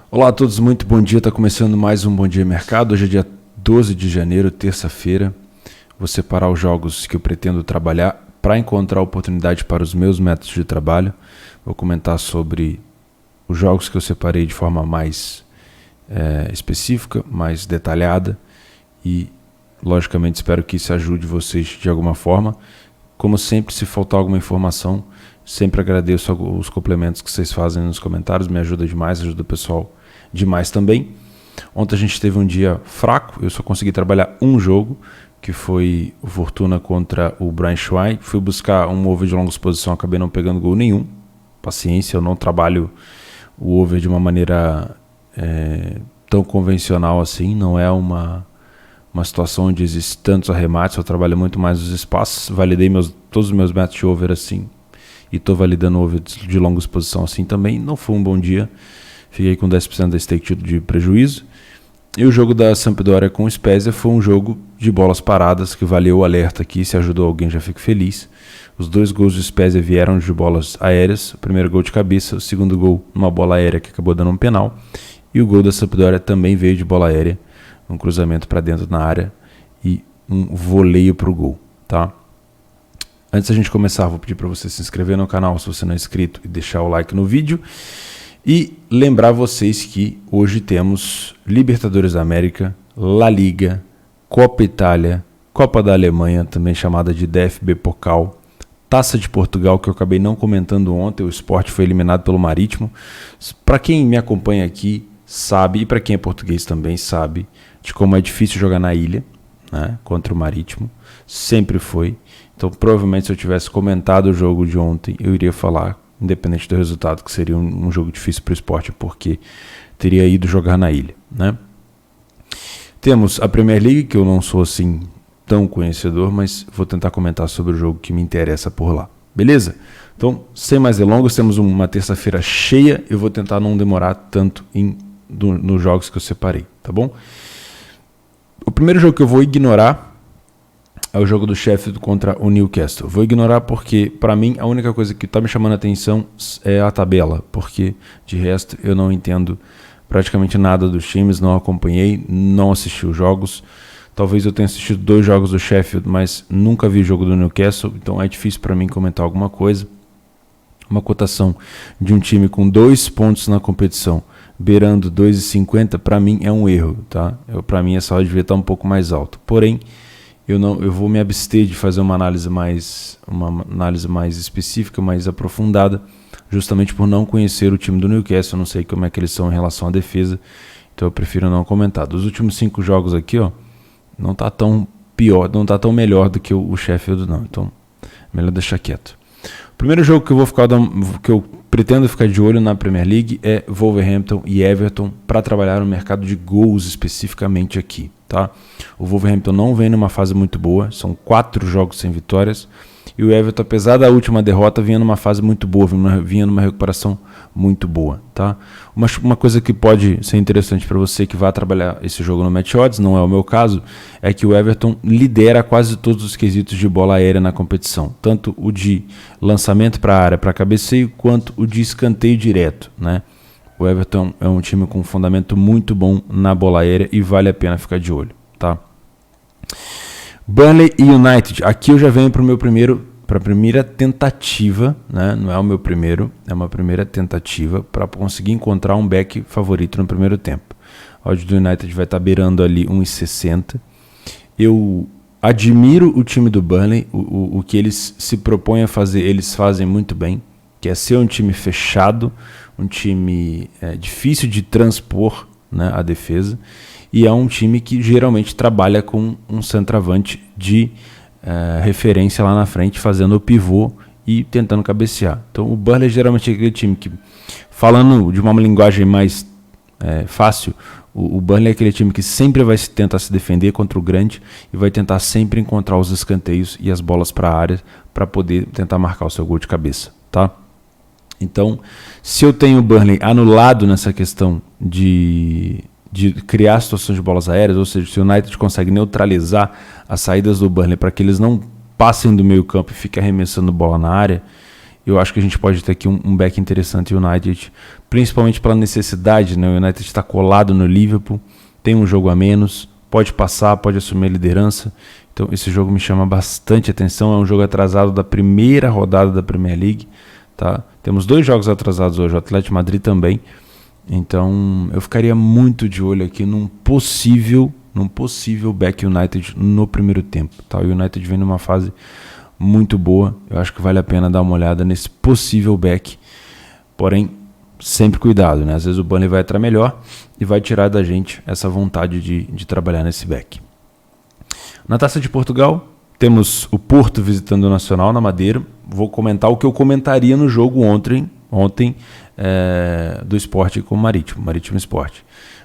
Olá a todos, muito bom dia. Está começando mais um Bom Dia Mercado. Hoje é dia 12 de janeiro, terça-feira. Vou separar os jogos que eu pretendo trabalhar para encontrar oportunidade para os meus métodos de trabalho. Vou comentar sobre os jogos que eu separei de forma mais específica, mais detalhada e, logicamente, espero que isso ajude vocês de alguma forma. Como sempre, se faltar alguma informação, sempre agradeço os complementos que vocês fazem nos comentários, me ajuda demais, ajuda o pessoal demais também. Ontem a gente teve um dia fraco, eu só consegui trabalhar um jogo, que foi o Fortuna contra o Brian Schwein. Fui buscar um over de longa exposição, acabei não pegando gol nenhum. Paciência, eu não trabalho o over de uma maneira tão convencional assim, não é uma situação onde existem tantos arremates, eu trabalho muito mais os espaços, validei todos os meus métodos de over assim, e estou validando over de longa exposição assim também. Não foi um bom dia, fiquei com 10% da stake de prejuízo. E o jogo da Sampdoria com o Spezia foi um jogo de bolas paradas, que valeu o alerta aqui, se ajudou alguém já fico feliz. Os dois gols do Spezia vieram de bolas aéreas, o primeiro gol de cabeça, o segundo gol numa bola aérea que acabou dando um penal, e o gol da Sampdoria também veio de bola aérea, um cruzamento para dentro na área e um voleio para o gol, tá? Antes da gente começar, vou pedir para você se inscrever no canal se você não é inscrito e deixar o like no vídeo. E lembrar vocês que hoje temos Libertadores da América, La Liga, Copa Itália, Copa da Alemanha, também chamada de DFB Pokal, Taça de Portugal, que eu acabei não comentando ontem, o Sport foi eliminado pelo Marítimo. Para quem me acompanha aqui sabe, e para quem é português também sabe, de como é difícil jogar na ilha, né, contra o Marítimo, sempre foi. Então provavelmente se eu tivesse comentado o jogo de ontem, eu iria falar, independente do resultado, que seria um jogo difícil para o Sport, porque teria ido jogar na ilha, né? Temos a Premier League, que eu não sou assim tão conhecedor, mas vou tentar comentar sobre o jogo que me interessa por lá, beleza? Então, sem mais delongas, temos uma terça-feira cheia, eu vou tentar não demorar tanto nos jogos que eu separei, tá bom? O primeiro jogo que eu vou ignorar é o jogo do Sheffield contra o Newcastle. Vou ignorar porque, para mim, a única coisa que está me chamando a atenção é a tabela, porque, de resto, eu não entendo praticamente nada dos times, não acompanhei, não assisti os jogos. Talvez eu tenha assistido 2 jogos do Sheffield, mas nunca vi o jogo do Newcastle, então é difícil para mim comentar alguma coisa. Uma cotação de um time com 2 pontos na competição, beirando 2,50, para mim é um erro, tá? Para mim essa hora devia estar um pouco mais alto. Porém, eu vou me abster de fazer uma análise mais específica, mais aprofundada, justamente por não conhecer o time do Newcastle, eu não sei como é que eles são em relação à defesa, então eu prefiro não comentar. Dos últimos 5 jogos aqui, ó, não tá tão pior, não tá tão melhor do que o Sheffield não, então melhor deixar quieto. O primeiro jogo que eu pretendo ficar de olho na Premier League é Wolverhampton e Everton, para trabalhar no mercado de gols especificamente aqui, tá? O Wolverhampton não vem numa fase muito boa, são 4 jogos sem vitórias, e o Everton, apesar da última derrota, vinha numa fase muito boa, vinha numa recuperação muito boa, tá? Uma coisa que pode ser interessante para você que vai trabalhar esse jogo no Match Odds, não é o meu caso, é que o Everton lidera quase todos os quesitos de bola aérea na competição, tanto o de lançamento para a área, para cabeceio, quanto o de escanteio direto, né? O Everton é um time com um fundamento muito bom na bola aérea e vale a pena ficar de olho, tá? Burnley e United, aqui eu já venho para a primeira tentativa, né? Não é o meu primeiro, é uma primeira tentativa para conseguir encontrar um back favorito no primeiro tempo. O odd do United vai estar beirando ali 1,60. Eu admiro o time do Burnley, o que eles se propõem a fazer, eles fazem muito bem, que é ser um time fechado, um time difícil de transpor, né, a defesa, e é um time que geralmente trabalha com um centroavante de referência lá na frente, fazendo o pivô e tentando cabecear. Então o Burnley geralmente é aquele time que, falando de uma linguagem mais fácil, o Burnley é aquele time que sempre vai tentar se defender contra o grande e vai tentar sempre encontrar os escanteios e as bolas para a área para poder tentar marcar o seu gol de cabeça, tá? Então, se eu tenho o Burnley anulado nessa questão de criar situações de bolas aéreas, ou seja, se o United consegue neutralizar as saídas do Burnley para que eles não passem do meio campo e fiquem arremessando bola na área, eu acho que a gente pode ter aqui um back interessante United, principalmente pela necessidade, né? O United está colado no Liverpool, tem um jogo a menos, pode passar, pode assumir a liderança. Então esse jogo me chama bastante atenção. É um jogo atrasado da primeira rodada da Premier League, tá? Temos 2 jogos atrasados hoje, o Atlético de Madrid também. Então eu ficaria muito de olho aqui num possível back United no primeiro tempo, tá? O United vem numa fase muito boa. Eu acho que vale a pena dar uma olhada nesse possível back. Porém, sempre cuidado, né? Às vezes o Burnley vai entrar melhor e vai tirar da gente essa vontade de trabalhar nesse back. Na Taça de Portugal, temos o Porto visitando o Nacional na Madeira. Vou comentar o que eu comentaria no jogo ontem do Sport com o Marítimo Sport.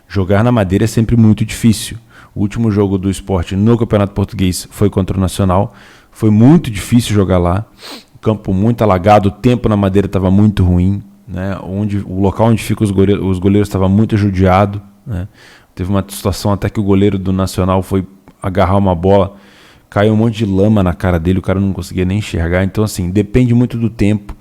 Jogar na Madeira é sempre muito difícil. O último jogo do Sport no Campeonato Português foi contra o Nacional. Foi muito difícil jogar lá. O campo muito alagado, o tempo na Madeira estava muito ruim, né? O local onde ficam os goleiros estava muito judiado, né? Teve uma situação até que o goleiro do Nacional foi agarrar uma bola, caiu um monte de lama na cara dele, o cara não conseguia nem enxergar. Então, assim, depende muito do tempo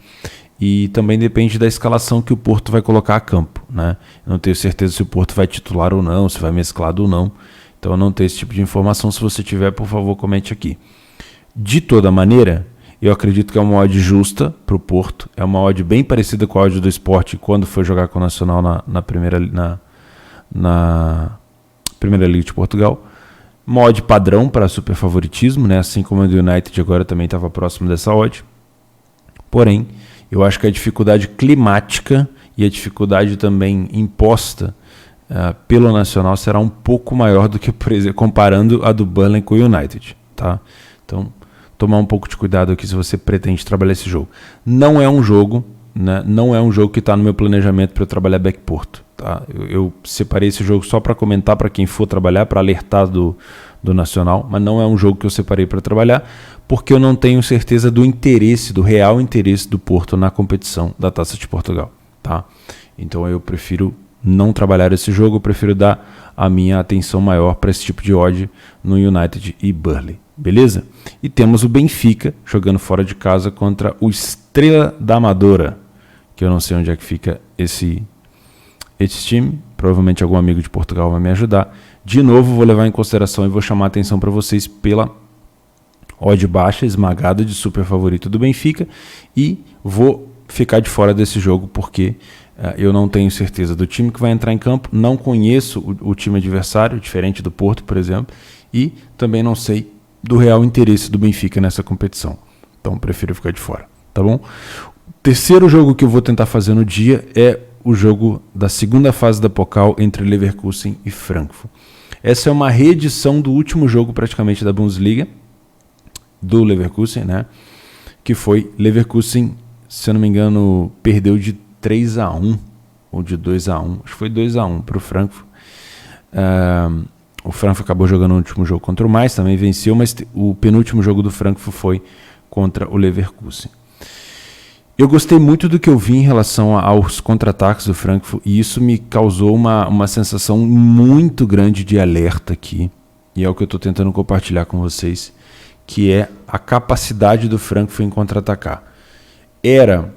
e também depende da escalação que o Porto vai colocar a campo, né? Eu não tenho certeza se o Porto vai titular ou não, se vai mesclado ou não. Então, eu não tenho esse tipo de informação. Se você tiver, por favor, comente aqui. De toda maneira, eu acredito que é uma odd justa para o Porto. É uma odd bem parecida com a odd do Sport quando foi jogar com o Nacional na Primeira Liga de Portugal. Uma odd padrão para super favoritismo, né? Assim como a do United agora também estava próximo dessa odd. Porém, eu acho que a dificuldade climática e a dificuldade também imposta pelo Nacional será um pouco maior do que, por exemplo, comparando a do Burnley com o United, tá? Então, tomar um pouco de cuidado aqui se você pretende trabalhar esse jogo. Não é um jogo, né? Não é um jogo que está no meu planejamento para eu trabalhar back Porto, tá? Eu separei esse jogo só para comentar para quem for trabalhar, para alertar do Nacional, mas não é um jogo que eu separei para trabalhar, porque eu não tenho certeza do real interesse do Porto na competição da Taça de Portugal, tá? Então eu prefiro não trabalhar esse jogo, eu prefiro dar a minha atenção maior para esse tipo de odd no United e Burnley, beleza? E temos o Benfica jogando fora de casa contra o Estrela da Amadora, que eu não sei onde é que fica esse time, provavelmente algum amigo de Portugal vai me ajudar. De novo, vou levar em consideração e vou chamar a atenção para vocês pela odd baixa, esmagada de super favorito do Benfica, e vou ficar de fora desse jogo porque eu não tenho certeza do time que vai entrar em campo, não conheço o time adversário, diferente do Porto, por exemplo, e também não sei do real interesse do Benfica nessa competição. Então, prefiro ficar de fora, tá bom? O terceiro jogo que eu vou tentar fazer no dia é o jogo da segunda fase da Pokal entre Leverkusen e Frankfurt. Essa é uma reedição do último jogo praticamente da Bundesliga, do Leverkusen, né? Que foi Leverkusen, se eu não me engano, perdeu de 3-1 ou de 2-1. Acho que foi 2-1 para o Frankfurt. O Frankfurt acabou jogando o último jogo contra o Mainz, também venceu, mas o penúltimo jogo do Frankfurt foi contra o Leverkusen. Eu gostei muito do que eu vi em relação aos contra-ataques do Frankfurt e isso me causou uma sensação muito grande de alerta aqui, e é o que eu estou tentando compartilhar com vocês, que é a capacidade do Frankfurt em contra-atacar. Era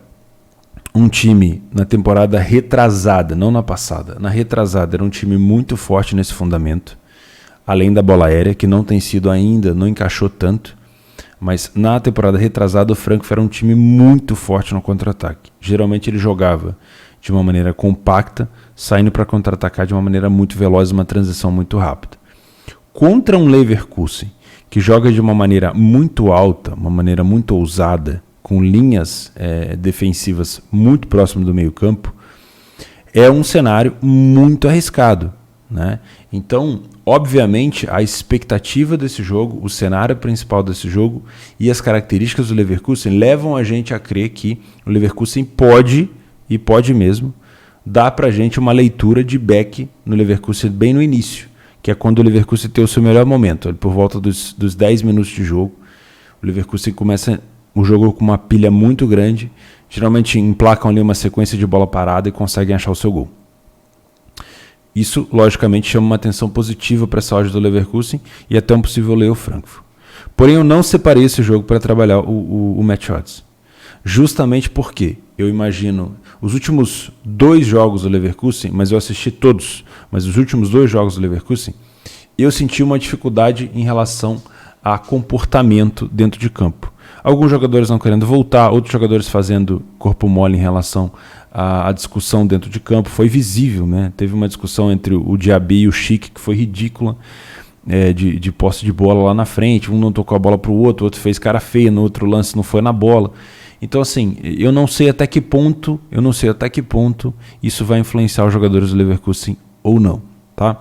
um time na temporada retrasada, não na passada, na retrasada, era um time muito forte nesse fundamento, além da bola aérea, que não tem sido ainda, não encaixou tanto, mas na temporada retrasada o Frankfurt era um time muito forte no contra-ataque. Geralmente ele jogava de uma maneira compacta, saindo para contra-atacar de uma maneira muito veloz, uma transição muito rápida. Contra um Leverkusen, que joga de uma maneira muito alta, uma maneira muito ousada, com linhas defensivas muito próximas do meio campo, é um cenário muito arriscado, né? Então, obviamente, a expectativa desse jogo, o cenário principal desse jogo e as características do Leverkusen levam a gente a crer que o Leverkusen pode, e pode mesmo, dar para a gente uma leitura de back no Leverkusen bem no início, que é quando o Leverkusen tem o seu melhor momento, por volta dos 10 minutos de jogo. O Leverkusen começa o jogo com uma pilha muito grande, geralmente emplacam ali uma sequência de bola parada e conseguem achar o seu gol. Isso, logicamente, chama uma atenção positiva para essa odd do Leverkusen e até um possível Leo Frankfurt. Porém, eu não separei esse jogo para trabalhar o match odds. justamente porque eu imagino os últimos 2 jogos do Leverkusen, mas eu assisti todos, mas os últimos 2 jogos do Leverkusen, eu senti uma dificuldade em relação a comportamento dentro de campo. Alguns jogadores não querendo voltar, outros jogadores fazendo corpo mole em relação à discussão dentro de campo. Foi visível, né? Teve uma discussão entre o Diaby e o Schick que foi ridícula, de posse de bola lá na frente. Um não tocou a bola para o outro fez cara feia, no outro lance não foi na bola. Então, assim, eu não sei até que ponto isso vai influenciar os jogadores do Leverkusen ou não, tá?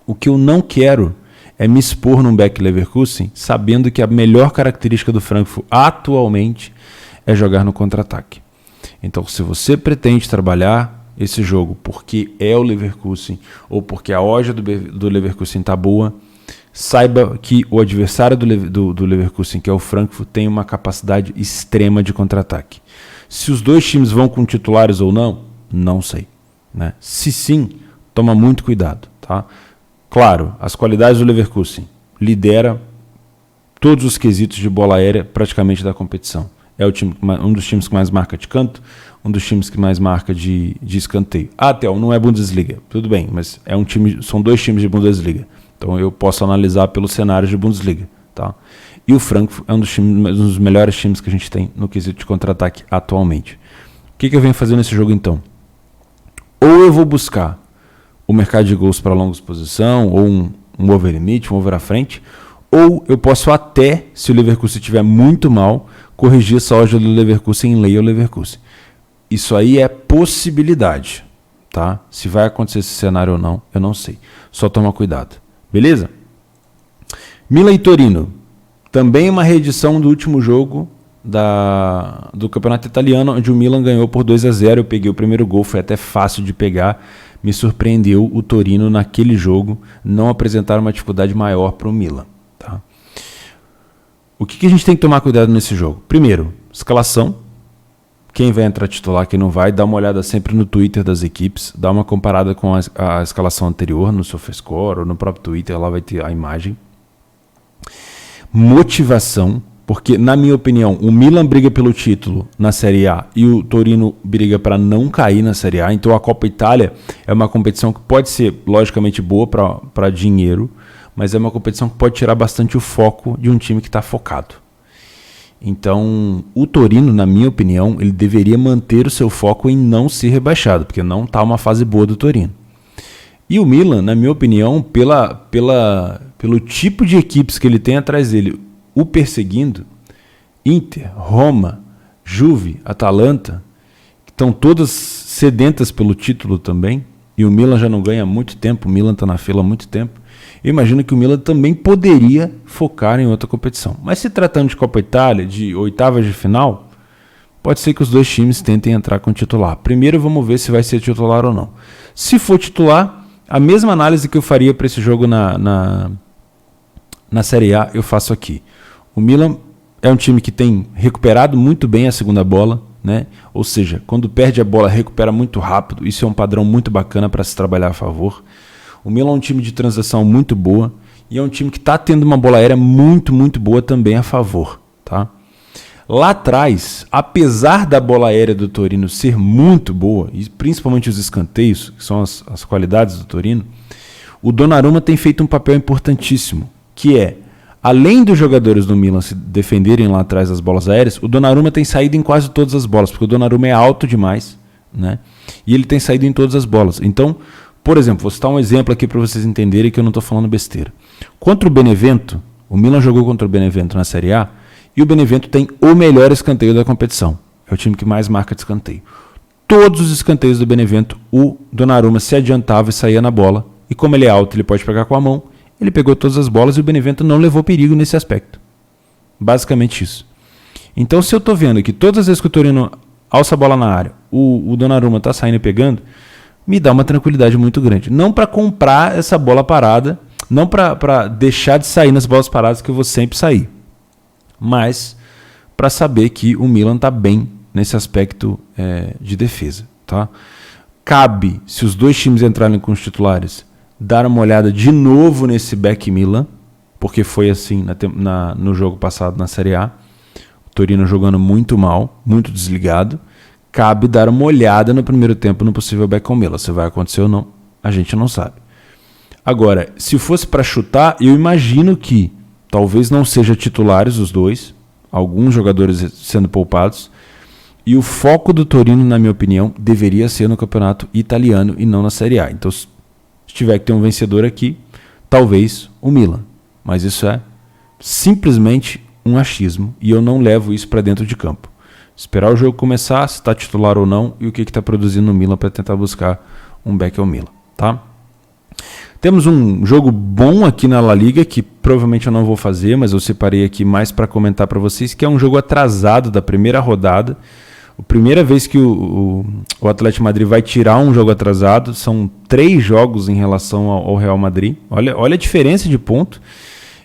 O que eu não quero é me expor num Bayer Leverkusen sabendo que a melhor característica do Frankfurt atualmente é jogar no contra-ataque. Então, se você pretende trabalhar esse jogo porque é o Leverkusen ou porque a odd do Leverkusen está boa, saiba que o adversário do Leverkusen, que é o Frankfurt, tem uma capacidade extrema de contra-ataque. Se os 2 times vão com titulares ou não, não sei, né? Se sim, toma muito cuidado, tá? Claro, as qualidades do Leverkusen lidera todos os quesitos de bola aérea praticamente da competição. É um dos times que mais marca de canto, um dos times que mais marca de escanteio. Theo, não é Bundesliga, tudo bem, mas são 2 times de Bundesliga. Então eu posso analisar pelo cenário de Bundesliga, tá? E o Frankfurt é um dos melhores times que a gente tem no quesito de contra-ataque atualmente. O que eu venho fazer nesse jogo então? Ou eu vou buscar o mercado de gols para longa exposição, ou um over limite, um over à frente, ou eu posso até, se o Leverkusen estiver muito mal, corrigir essa odd do Leverkusen em lei ao Leverkusen. Isso aí é possibilidade, tá? Se vai acontecer esse cenário ou não, eu não sei. Só toma cuidado. Beleza? Milan e Torino. Também uma reedição do último jogo do Campeonato Italiano, onde o Milan ganhou por 2-0. Eu peguei o primeiro gol, foi até fácil de pegar. Me surpreendeu o Torino naquele jogo não apresentar uma dificuldade maior para o Milan. Tá? O que a gente tem que tomar cuidado nesse jogo? Primeiro, escalação. Quem vai entrar titular, quem não vai, dá uma olhada sempre no Twitter das equipes, dá uma comparada com a escalação anterior, no SofaScore ou no próprio Twitter, lá vai ter a imagem. Motivação, porque, na minha opinião, o Milan briga pelo título na Série A e o Torino briga para não cair na Série A, então a Copa Itália é uma competição que pode ser, logicamente, boa para dinheiro, mas é uma competição que pode tirar bastante o foco de um time que está focado. Então, o Torino, na minha opinião, ele deveria manter o seu foco em não ser rebaixado, porque não está uma fase boa do Torino. E o Milan, na minha opinião, pelo tipo de equipes que ele tem atrás dele, o perseguindo, Inter, Roma, Juve, Atalanta, que estão todas sedentas pelo título também, e o Milan já não ganha há muito tempo, o Milan está na fila há muito tempo, eu imagino que o Milan também poderia focar em outra competição. Mas se tratando de Copa Itália, de oitavas de final, pode ser que os 2 times tentem entrar com titular. Primeiro vamos ver se vai ser titular ou não. Se for titular, a mesma análise que eu faria para esse jogo na Série A, eu faço aqui. O Milan é um time que tem recuperado muito bem a segunda bola, né? Ou seja, quando perde a bola, recupera muito rápido. Isso é um padrão muito bacana para se trabalhar a favor. O Milan é um time de transação muito boa e é um time que está tendo uma bola aérea muito, muito boa também a favor. Tá? Lá atrás, apesar da bola aérea do Torino ser muito boa, e principalmente os escanteios, que são as qualidades do Torino, o Donnarumma tem feito um papel importantíssimo, que é, além dos jogadores do Milan se defenderem lá atrás das bolas aéreas, o Donnarumma tem saído em quase todas as bolas, porque o Donnarumma é alto demais, né? E ele tem saído em todas as bolas. Então, por exemplo, vou citar um exemplo aqui para vocês entenderem que eu não estou falando besteira. Contra o Benevento, o Milan jogou contra o Benevento na Série A e o Benevento tem o melhor escanteio da competição. É o time que mais marca de escanteio. Todos os escanteios do Benevento, o Donnarumma se adiantava e saía na bola. E como ele é alto, ele pode pegar com a mão. Ele pegou todas as bolas e o Benevento não levou perigo nesse aspecto. Basicamente isso. Então, se eu estou vendo que todas as vezes que o Torino alça a bola na área, o Donnarumma está saindo e pegando, me dá uma tranquilidade muito grande. Não para comprar essa bola parada, não para deixar de sair nas bolas paradas que eu vou sempre sair, mas para saber que o Milan está bem nesse aspecto de defesa. Tá? Cabe, se os 2 times entrarem com os titulares, dar uma olhada de novo nesse back Milan, porque foi assim no jogo passado na Série A. Torino jogando muito mal, muito desligado. Cabe dar uma olhada no primeiro tempo no possível Beckham Mila. Se vai acontecer ou não, a gente não sabe. Agora, se fosse para chutar, eu imagino que talvez não sejam titulares os dois, alguns jogadores sendo poupados, e o foco do Torino, na minha opinião, deveria ser no campeonato italiano e não na Série A. Então, se tiver que ter um vencedor aqui, talvez o Milan. Mas isso é simplesmente um achismo e eu não levo isso para dentro de campo. Esperar o jogo começar, se está titular ou não, e o que está produzindo no Milan para tentar buscar um Beckham Milan, tá? Temos um jogo bom aqui na La Liga, que provavelmente eu não vou fazer, mas eu separei aqui mais para comentar para vocês, que é um jogo atrasado da primeira rodada. A primeira vez que o Atlético Madrid vai tirar um jogo atrasado, são 3 jogos em relação ao Real Madrid. Olha a diferença de ponto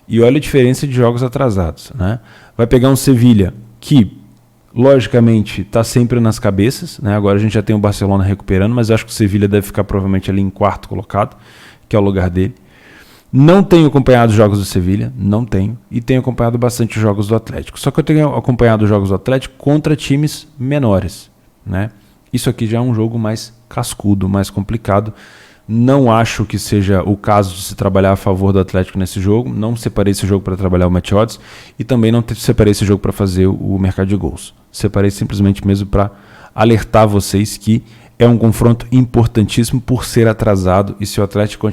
e olha a diferença de jogos atrasados, né? Vai pegar um Sevilha que, logicamente, está sempre nas cabeças, né? Agora a gente já tem o Barcelona recuperando, mas acho que o Sevilha deve ficar provavelmente ali em 4º colocado, que é o lugar dele. Não tenho acompanhado os jogos do Sevilha, não tenho, e tenho acompanhado bastante os jogos do Atlético. Só que eu tenho acompanhado os jogos do Atlético contra times menores, né? Isso aqui já é um jogo mais cascudo, mais complicado. Não acho que seja o caso de se trabalhar a favor do Atlético nesse jogo. Não separei esse jogo para trabalhar o match odds e também não separei esse jogo para fazer o mercado de gols. Separei simplesmente mesmo para alertar vocês que é um confronto importantíssimo por ser atrasado, e se o Atlético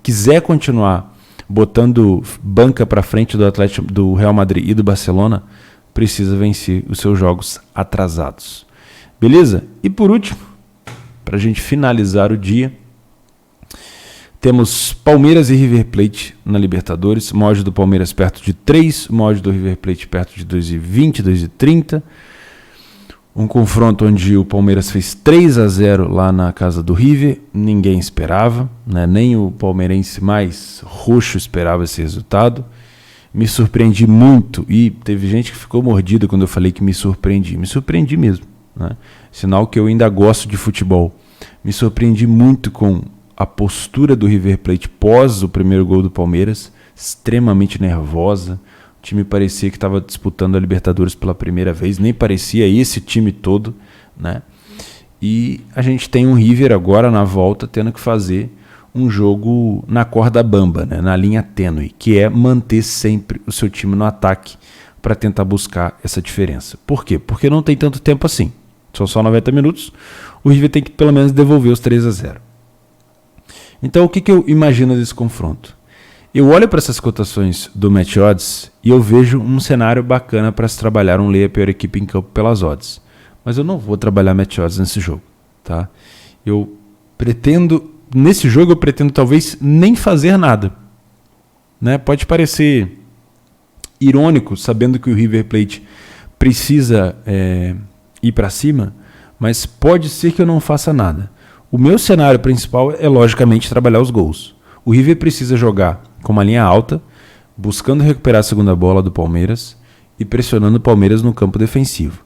quiser continuar botando banca para frente do Atlético, do Real Madrid e do Barcelona, precisa vencer os seus jogos atrasados. Beleza? E por último, para a gente finalizar o dia, temos Palmeiras e River Plate na Libertadores. Mod do Palmeiras perto de 3, mod do River Plate perto de 2,20, 2,30. Um confronto onde o Palmeiras fez 3-0 lá na casa do River, ninguém esperava, né? Nem o palmeirense mais roxo esperava esse resultado. Me surpreendi muito e teve gente que ficou mordida quando eu falei que me surpreendi. Me surpreendi mesmo, né? Sinal que eu ainda gosto de futebol. Me surpreendi muito com a postura do River Plate pós o primeiro gol do Palmeiras, extremamente nervosa. O time parecia que estava disputando a Libertadores pela primeira vez, nem parecia esse time todo, né? E a gente tem um River agora na volta tendo que fazer um jogo na corda bamba, né? Na linha tênue, que é manter sempre o seu time no ataque para tentar buscar essa diferença. Por quê? Porque não tem tanto tempo assim. São só 90 minutos, o River tem que pelo menos devolver os 3-0. Então o que eu imagino desse confronto? Eu olho para essas cotações do Match Odds e eu vejo um cenário bacana para se trabalhar um lei a pior equipe em campo pelas odds. Mas eu não vou trabalhar Match Odds nesse jogo, tá? Nesse jogo eu pretendo talvez nem fazer nada, né? Pode parecer irônico, sabendo que o River Plate precisa ir para cima, mas pode ser que eu não faça nada. O meu cenário principal é logicamente trabalhar os gols. O River precisa jogar com uma linha alta, buscando recuperar a segunda bola do Palmeiras e pressionando o Palmeiras no campo defensivo.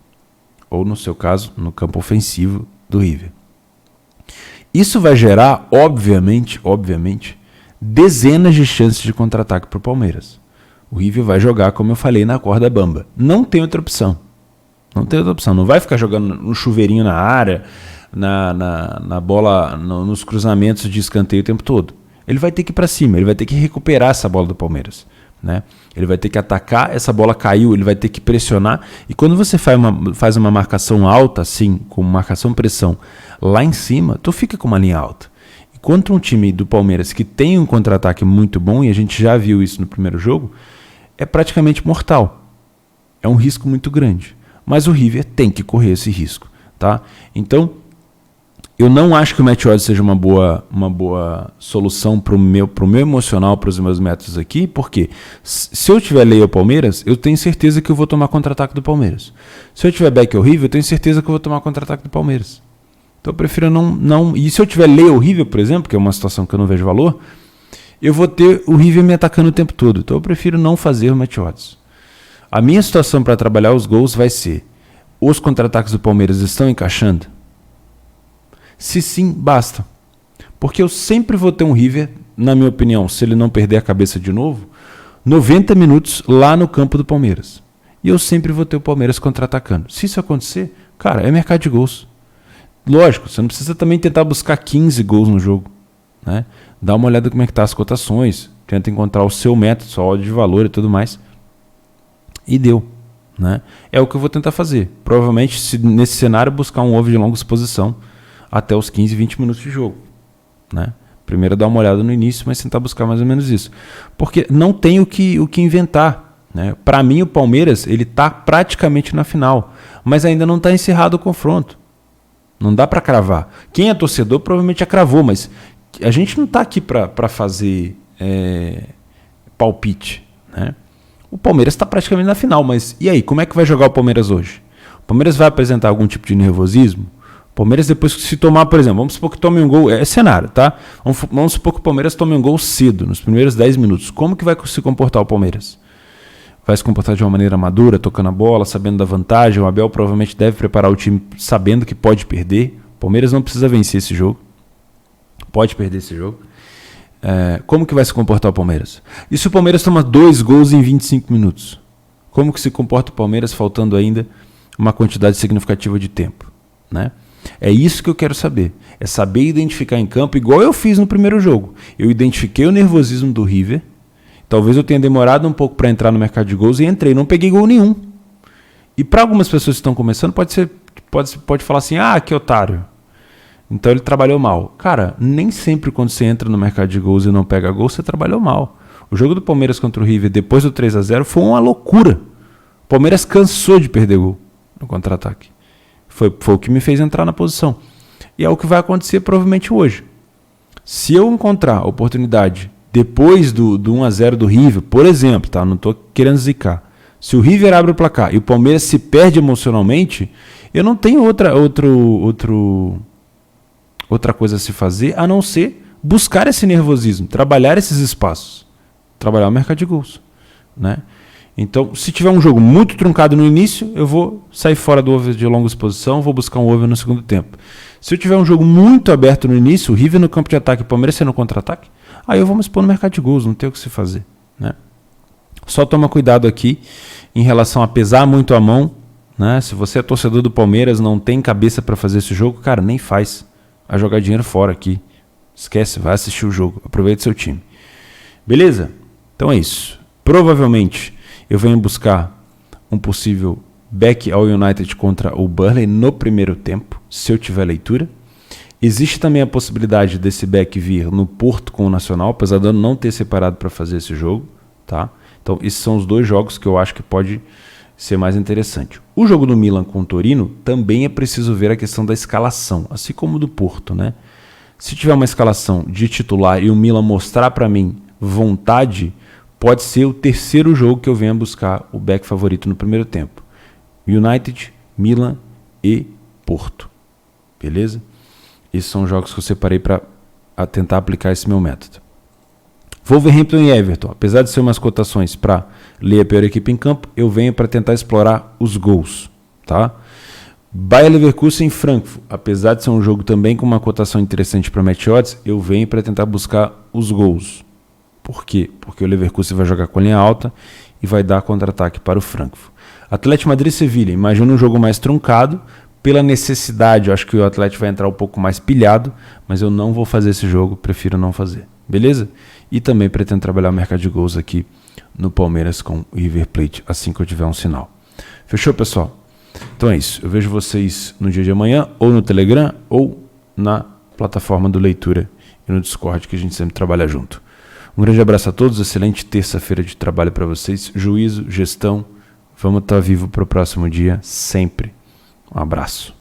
Ou, no seu caso, no campo ofensivo do River. Isso vai gerar, obviamente, dezenas de chances de contra-ataque para o Palmeiras. O River vai jogar, como eu falei, na corda bamba. Não tem outra opção. Não vai ficar jogando no chuveirinho na área, na bola, nos cruzamentos de escanteio o tempo todo. Ele vai ter que ir para cima, ele vai ter que recuperar essa bola do Palmeiras, né? Ele vai ter que atacar, essa bola caiu, ele vai ter que pressionar. E quando você faz uma marcação alta, assim, com marcação-pressão lá em cima, tu fica com uma linha alta. E contra um time do Palmeiras que tem um contra-ataque muito bom, e a gente já viu isso no primeiro jogo, é praticamente mortal. É um risco muito grande. Mas o River tem que correr esse risco, tá? Então, eu não acho que o Match Odds seja uma boa solução para o meu emocional, para os meus métodos aqui, porque se eu tiver lei ao Palmeiras, eu tenho certeza que eu vou tomar contra-ataque do Palmeiras. Se eu tiver back ao River, eu tenho certeza que eu vou tomar contra-ataque do Palmeiras. Então eu prefiro não... E se eu tiver lei ao River, por exemplo, que é uma situação que eu não vejo valor, eu vou ter o River me atacando o tempo todo. Então eu prefiro não fazer o Match Odds. A minha situação para trabalhar os gols vai ser: os contra-ataques do Palmeiras estão encaixando? Se sim, basta. Porque eu sempre vou ter um River, na minha opinião, se ele não perder a cabeça de novo, 90 minutos lá no campo do Palmeiras. e eu sempre vou ter o Palmeiras contra-atacando. Se isso acontecer, cara, é mercado de gols. Lógico, você não precisa também tentar buscar 15 gols no jogo, né? Dá uma olhada como é que tá as cotações, tenta encontrar o seu método, sua odd de valor e tudo mais. E deu, né? É o que eu vou tentar fazer. Provavelmente, se nesse cenário, buscar um over de longa exposição até os 15, 20 minutos de jogo, né? Primeiro dar uma olhada no início, mas tentar buscar mais ou menos isso. Porque não tem o que inventar, né? Para mim, o Palmeiras ele está praticamente na final, mas ainda não está encerrado o confronto. Não dá para cravar. Quem é torcedor provavelmente já cravou, mas a gente não está aqui para fazer palpite, né? O Palmeiras está praticamente na final, mas e aí? Como é que vai jogar o Palmeiras hoje? O Palmeiras vai apresentar algum tipo de nervosismo? O Palmeiras, depois que se tomar, por exemplo, vamos supor que tome um gol, é cenário, tá? Vamos supor que o Palmeiras tome um gol cedo, nos primeiros 10 minutos. Como que vai se comportar o Palmeiras? Vai se comportar de uma maneira madura, tocando a bola, sabendo da vantagem? O Abel provavelmente deve preparar o time sabendo que pode perder. O Palmeiras não precisa vencer esse jogo. Pode perder esse jogo. Como que vai se comportar o Palmeiras? E se o Palmeiras toma 2 gols em 25 minutos? Como que se comporta o Palmeiras faltando ainda uma quantidade significativa de tempo, né? É isso que eu quero saber. É saber identificar em campo, igual eu fiz no primeiro jogo. Eu identifiquei o nervosismo do River. Talvez eu tenha demorado um pouco para entrar no mercado de gols e entrei, não peguei gol nenhum. E para algumas pessoas que estão começando, pode falar assim, que otário. Então ele trabalhou mal. Cara, nem sempre quando você entra no mercado de gols e não pega gol, você trabalhou mal. O jogo do Palmeiras contra o River depois do 3-0 foi uma loucura. O Palmeiras cansou de perder gol no contra-ataque. Foi o que me fez entrar na posição. E é o que vai acontecer provavelmente hoje. Se eu encontrar a oportunidade depois do 1-0 do River, por exemplo, tá? Não estou querendo zicar. Se o River abre o placar e o Palmeiras se perde emocionalmente, eu não tenho outra coisa a se fazer a não ser buscar esse nervosismo, trabalhar esses espaços, trabalhar o mercado de gols, né? Então, se tiver um jogo muito truncado no início, eu vou sair fora do over de longa exposição, vou buscar um over no segundo tempo. Se eu tiver um jogo muito aberto no início, o River no campo de ataque e o Palmeiras sendo contra-ataque, aí eu vou me expor no mercado de gols, não tem o que se fazer, né? Só toma cuidado aqui em relação a pesar muito a mão, né? Se você é torcedor do Palmeiras, não tem cabeça para fazer esse jogo, cara, nem faz. Vai jogar dinheiro fora aqui. Esquece, vai assistir o jogo. Aproveite seu time. Beleza? Então é isso. Provavelmente eu venho buscar um possível back ao United contra o Burnley no primeiro tempo, se eu tiver leitura. Existe também a possibilidade desse back vir no Porto com o Nacional, apesar de eu não ter separado para fazer esse jogo, tá? Então esses são os 2 jogos que eu acho que pode ser mais interessante. O jogo do Milan com o Torino também é preciso ver a questão da escalação, assim como o do Porto, né? Se tiver uma escalação de titular e o Milan mostrar para mim vontade, pode ser o terceiro jogo que eu venha buscar o back favorito no primeiro tempo. United, Milan e Porto. Beleza? Esses são os jogos que eu separei para tentar aplicar esse meu método. Wolverhampton e Everton. Apesar de ser umas cotações para ler a pior equipe em campo, eu venho para tentar explorar os gols. Tá? Bayer Leverkusen e Frankfurt. Apesar de ser um jogo também com uma cotação interessante para match odds, eu venho para tentar buscar os gols. Por quê? Porque o Leverkusen vai jogar com a linha alta e vai dar contra-ataque para o Frankfurt. Atlético Madrid e Sevilha. Imagina um jogo mais truncado. Pela necessidade, eu acho que o Atlético vai entrar um pouco mais pilhado, mas eu não vou fazer esse jogo, prefiro não fazer. Beleza? E também pretendo trabalhar o mercado de gols aqui no Palmeiras com o River Plate, assim que eu tiver um sinal. Fechou, pessoal? Então é isso. Eu vejo vocês no dia de amanhã, ou no Telegram, ou na plataforma do Leitura e no Discord, que a gente sempre trabalha junto. Um grande abraço a todos, excelente terça-feira de trabalho para vocês. Juízo, gestão, vamos estar vivo para o próximo dia, sempre. Um abraço.